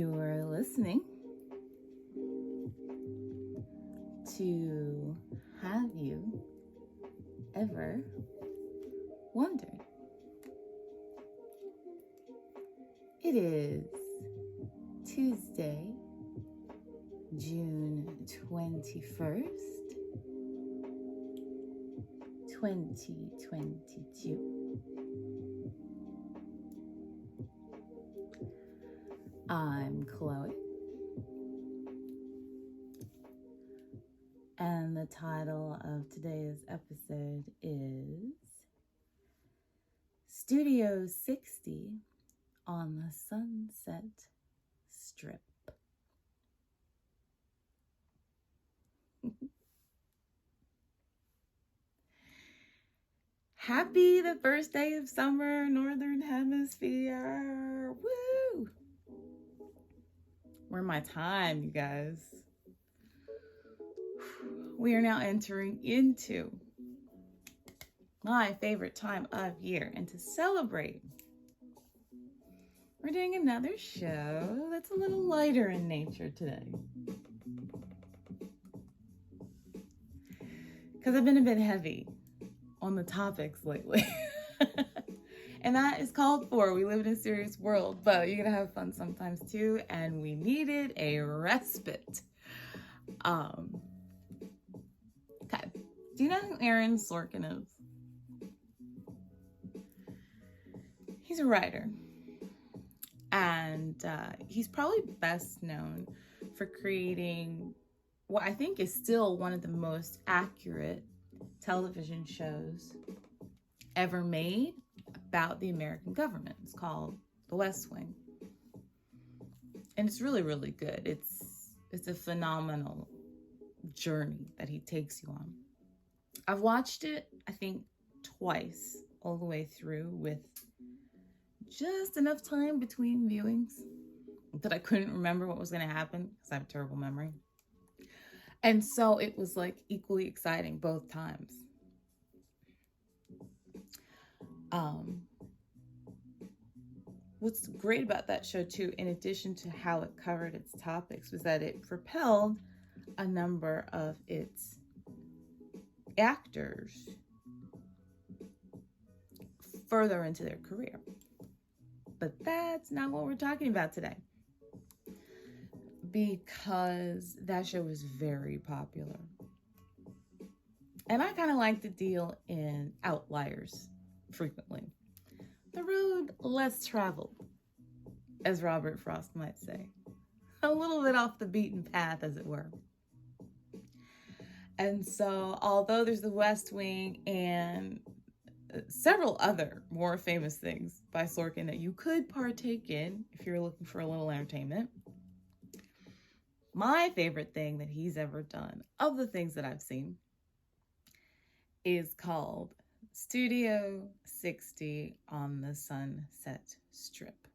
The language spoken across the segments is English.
You're listening to Have You Ever Wondered? It is Tuesday, June 21st, 2022. I'm Chloe, and the title of today's episode is Studio 60 on the Sunset Strip. Happy the first day of summer, Northern Hemisphere. Woo! Where my time, you guys. We are now entering into my favorite time of year, and to celebrate, we're doing another show that's a little lighter in nature today. Because I've been a bit heavy on the topics lately. And that is called for. We live in a serious world, but you're gonna have fun sometimes too, and we needed a respite. Okay. Do you know who Aaron Sorkin is? He's a writer, and he's probably best known for creating what I think is still one of the most accurate television shows ever made about the American government. It's called The West Wing. And it's really, really good. It's a phenomenal journey that he takes you on. I've watched it, I think, twice all the way through with just enough time between viewings that I couldn't remember what was going to happen because I have a terrible memory. And so it was like equally exciting both times. What's great about that show too, in addition to how it covered its topics, was that it propelled a number of its actors further into their career. But that's not what we're talking about today, because that show was very popular. And I kind of like to deal in outliers frequently. The road less traveled, as Robert Frost might say. A little bit off the beaten path, as it were. And so, although there's The West Wing and several other more famous things by Sorkin that you could partake in if you're looking for a little entertainment, my favorite thing that he's ever done, of the things that I've seen, is called Studio 60 on the Sunset Strip.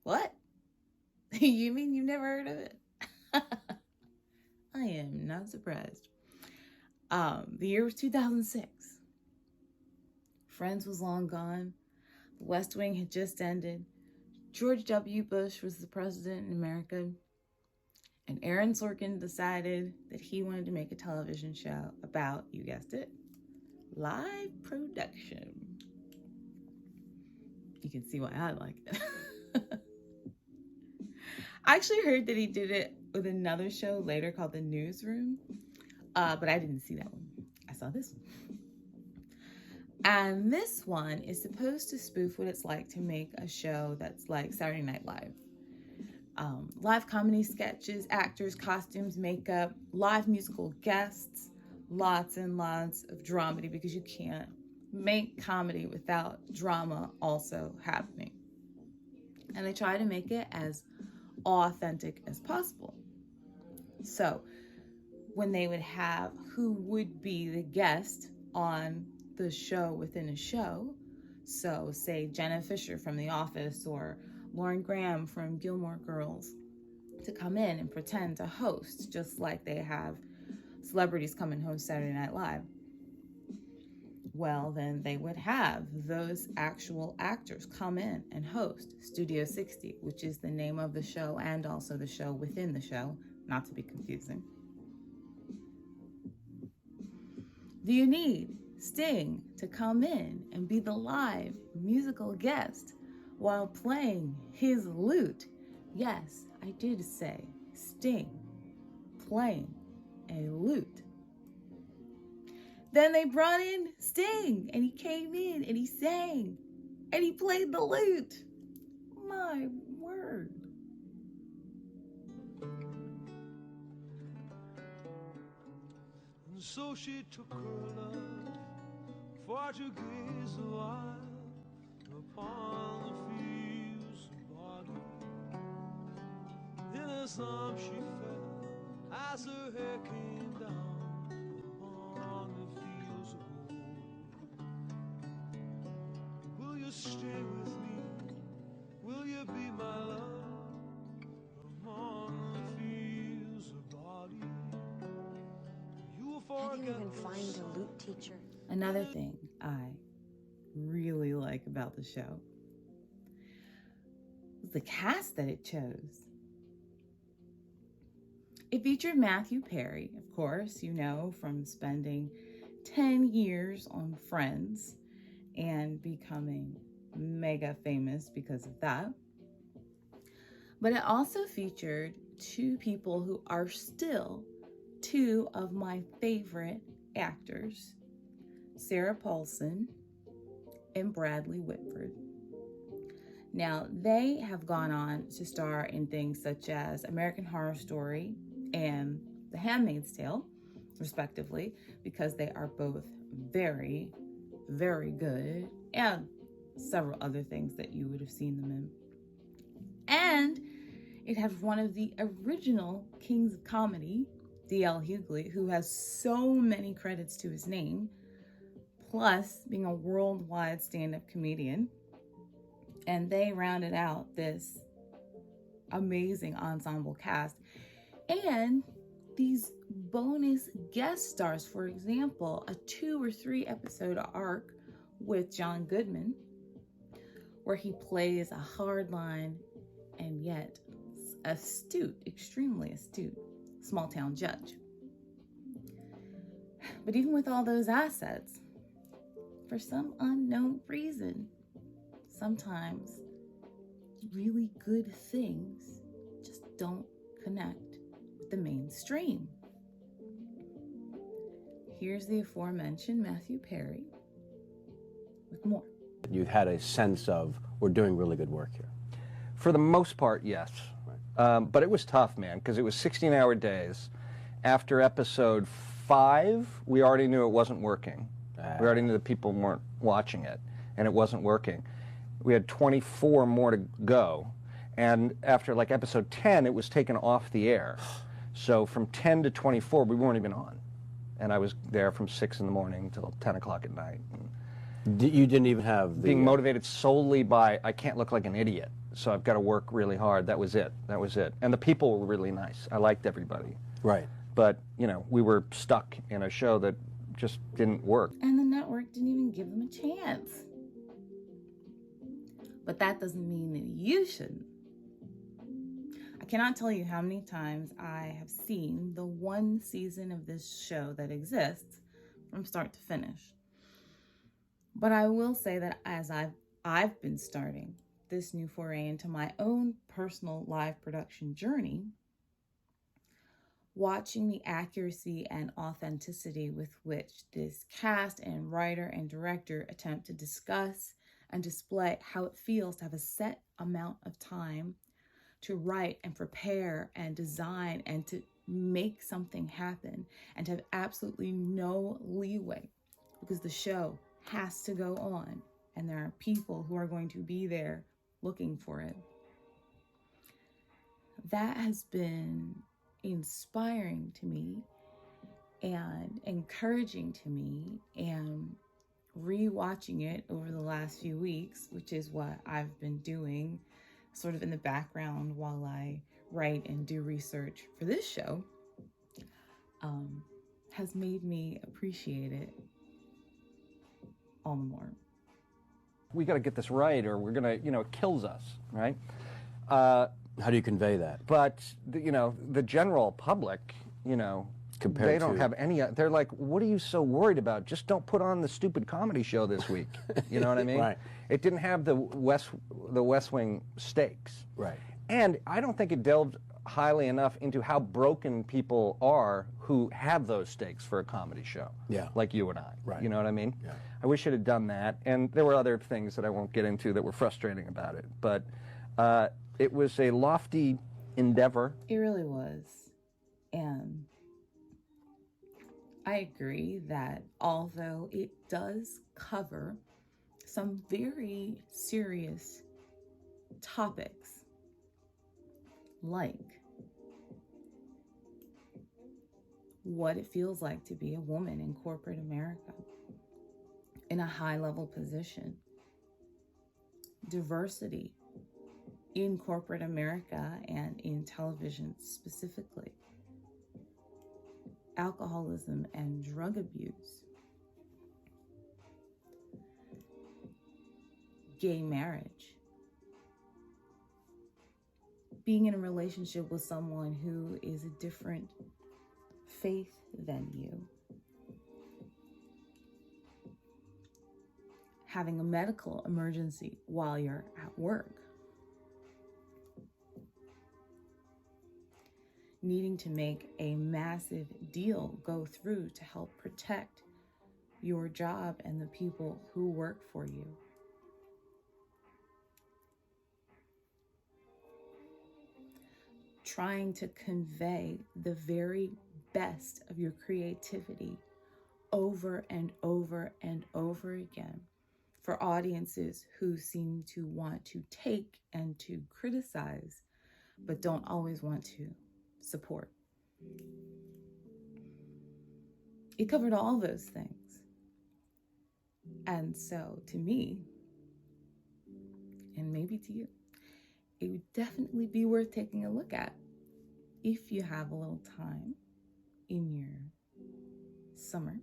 What? You mean you've never heard of it? I am not surprised. The year was 2006. Friends was long gone. The West Wing had just ended. George W. Bush was the president in America. And Aaron Sorkin decided that he wanted to make a television show about, you guessed it, live production. You can see why I like it. I actually heard that he did it with another show later called The Newsroom, but I didn't see that one. I saw this one. And this one is supposed to spoof what it's like to make a show that's like Saturday Night Live. Live comedy sketches, actors, costumes, makeup, live musical guests, lots and lots of dramedy, because you can't make comedy without drama also happening. And they try to make it as authentic as possible. So when they would have who would be the guest on the show within a show, so say Jenna Fisher from The Office or Lauren Graham from Gilmore Girls, to come in and pretend to host, just like they have celebrities come and host Saturday Night Live. well, then they would have those actual actors come in and host Studio 60, which is the name of the show and also the show within the show, not to be confusing. Do you need Sting to come in and be the live musical guest while playing his lute? Yes, I did say Sting playing a lute. Then they brought in Sting, and he came in and he sang and he played the lute. My word. And so she took her love for to gaze a while upon the fields of body. In his arms she fell as her hair came down upon the fields of gold. Will you stay with me? Will you be my love among the fields of body? Can you even find a lute teacher? Another thing I really like about the show was the cast that it chose. It featured Matthew Perry, of course, you know, from spending 10 years on Friends and becoming mega famous because of that. But it also featured two people who are still two of my favorite actors, Sarah Paulson and Bradley Whitford. Now, they have gone on to star in things such as American Horror Story and The Handmaid's Tale, respectively, because they are both very, very good, and several other things that you would have seen them in. And it has one of the original kings of comedy, D.L. Hughley, who has so many credits to his name, plus being a worldwide stand-up comedian. And they rounded out this amazing ensemble cast. And these bonus guest stars, for example, a 2 or 3 episode arc with John Goodman, where he plays a hardline and yet astute, extremely astute, small town judge. But even with all those assets, for some unknown reason, sometimes really good things just don't connect with the mainstream. Here's the aforementioned Matthew Perry with more. You had a sense of, we're doing really good work here. For the most part, yes. But it was tough, man, because it was 16-hour days. After episode 5, we already knew it wasn't working. We already knew that people weren't watching it, and it wasn't working. We had 24 more to go, and after like episode 10, it was taken off the air. So from 10 to 24, we weren't even on. And I was there from 6 in the morning till 10 o'clock at night. You didn't even have the... Being motivated solely by, I can't look like an idiot, so I've got to work really hard. That was it. That was it. And the people were really nice. I liked everybody. Right. But, you know, we were stuck in a show that just didn't work. And the network didn't even give them a chance. But that doesn't mean that you shouldn't. I cannot tell you how many times I have seen the one season of this show that exists from start to finish. But I will say that as I've been starting this new foray into my own personal live production journey, watching the accuracy and authenticity with which this cast and writer and director attempt to discuss and display how it feels to have a set amount of time to write and prepare and design and to make something happen and to have absolutely no leeway because the show has to go on and there are people who are going to be there looking for it. That has been inspiring to me and encouraging to me, and rewatching it over the last few weeks, which is what I've been doing sort of in the background while I write and do research for this show, has made me appreciate it all the more. We got to get this right, or we're gonna, it kills us, right? How do you convey that? But the general public, Compared they don't to- have any. They're like, what are you so worried about? Just don't put on the stupid comedy show this week. You know what I mean? Right. It didn't have the West Wing stakes. Right. And I don't think it delved highly enough into how broken people are who have those stakes for a comedy show. Yeah. Like you and I. Right. You know what I mean? Yeah. I wish it had done that. And there were other things that I won't get into that were frustrating about it. But it was a lofty endeavor. It really was. And I agree that although it does cover some very serious topics, like what it feels like to be a woman in corporate America in a high-level position, diversity in corporate America and in television specifically, alcoholism and drug abuse, gay marriage, being in a relationship with someone who is a different faith than you, having a medical emergency while you're at work, needing to make a massive deal go through to help protect your job and the people who work for you. Trying to convey the very best of your creativity over and over and over again for audiences who seem to want to take and to criticize, but don't always want to support. It covered all those things. And so to me, and maybe to you, it would definitely be worth taking a look at if you have a little time in your summer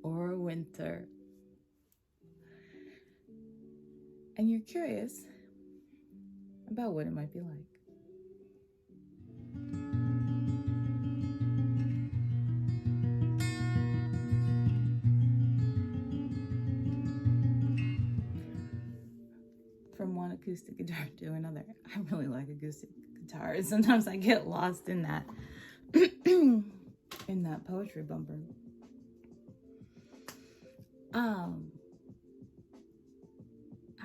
or winter and you're curious about what it might be like. From one acoustic guitar to another. I really like acoustic guitars. Sometimes I get lost in that in that poetry bumper.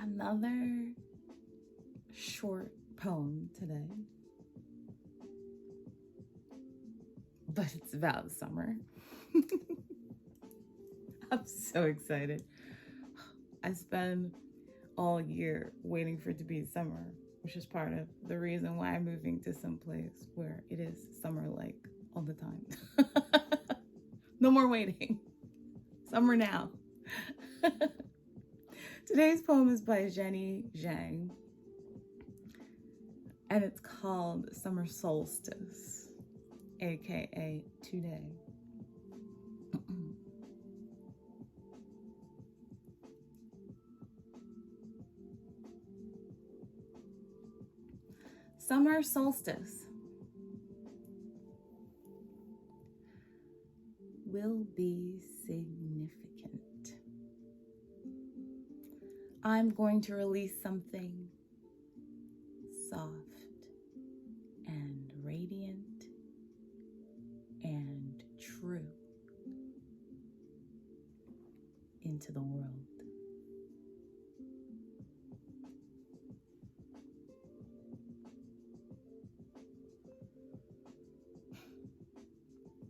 Another short poem today, but it's about summer. I'm so excited. I spend all year waiting for it to be summer, which is part of the reason why I'm moving to some place where it is summer-like all the time. No more waiting. Summer now. Today's poem is by Jenny Zhang, and it's called Summer Solstice, aka Today. Summer solstice will be significant. I'm going to release something soft and radiant and true into the world.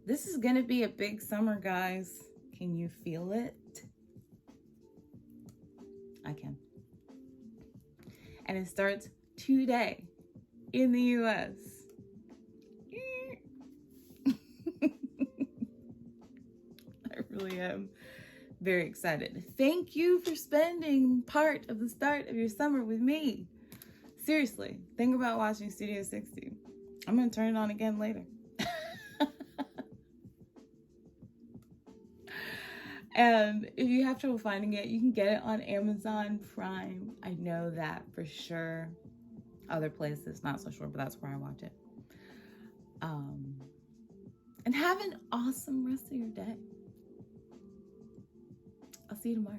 This is gonna be a big summer, guys. Can you feel it? I can. And it starts today in the US. I really am very excited. Thank you for spending part of the start of your summer with me. Seriously, think about watching Studio 60. I'm gonna turn it on again later. And if you have trouble finding it, you can get it on Amazon Prime. I know that for sure. Other places, not so sure, but that's where I watch it. And have an awesome rest of your day. I'll see you tomorrow.